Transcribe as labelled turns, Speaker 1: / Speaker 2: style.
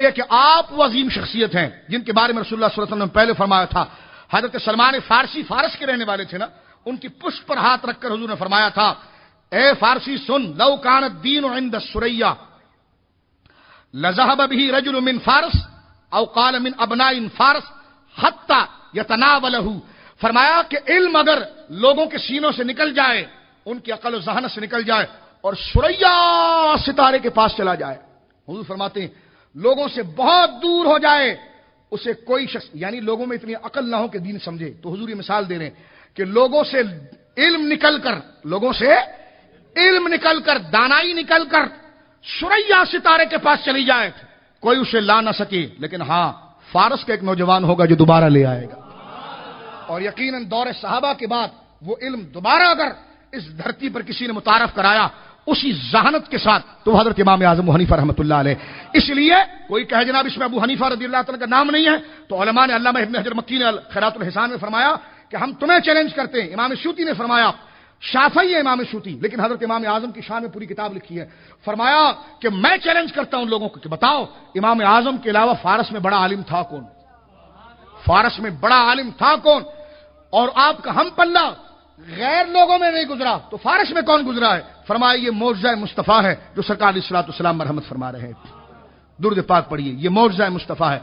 Speaker 1: یہ کہ آپ وہ عظیم شخصیت ہیں جن کے بارے میں رسول اللہ صلی اللہ علیہ وسلم نے پہلے فرمایا تھا. حضرت سلمان فارسی، فارس کے رہنے والے تھے نا، ان کی پشت پر ہاتھ رکھ کر حضور نے فرمایا تھا، اے فارسی سن، لو کان الدین عند السریا لذهب به رجل من فارس او قال من ابناء فارس حتى يتناوله. فرمایا کہ علم اگر لوگوں کے سینوں سے نکل جائے، ان کی عقل و ذہن سے نکل جائے اور سریا ستارے کے پاس چلا جائے، حضور فرماتے ہیں لوگوں سے بہت دور ہو جائے، اسے کوئی شخص، یعنی لوگوں میں اتنی عقل نہ ہو کہ دین سمجھے. تو حضور یہ مثال دے رہے ہیں کہ لوگوں سے علم نکل کر، لوگوں سے علم نکل کر، دانائی نکل کر سریا ستارے کے پاس چلی جائے، کوئی اسے لا نہ سکے، لیکن ہاں فارس کا ایک نوجوان ہوگا جو دوبارہ لے آئے گا. اور یقیناً دور صحابہ کے بعد وہ علم دوبارہ اگر اس دھرتی پر کسی نے متعارف کرایا اسی ذہانت کے ساتھ تو حضرت امام اعظم حنیفہ رحمۃ اللہ علیہ. اس لیے کوئی کہے جناب اس میں ابو حنیفہ رضی اللہ تعالیٰ کا نام نہیں ہے، تو علماء نے، علامہ ابن حجر مکی نے خیرات الحسان میں فرمایا کہ ہم تمہیں چیلنج کرتے ہیں. امام شوطی نے فرمایا، شافعی ہے امام شوطی، لیکن حضرت امام اعظم کی شان میں پوری کتاب لکھی ہے، فرمایا کہ میں چیلنج کرتا ہوں لوگوں کو کہ بتاؤ امام اعظم کے علاوہ فارس میں بڑا عالم تھا کون؟ فارس میں بڑا عالم تھا کون؟ اور آپ کا ہم پلہ غیر لوگوں میں نہیں گزرا تو فارس میں کون گزرا ہے؟ فرمایا یہ معجزہ مصطفیٰ ہے جو سرکار علیہ الصلوۃ والسلام مرحمت فرما رہے ہیں. درود پاک پڑھیے، یہ معجزہ مصطفیٰ ہے.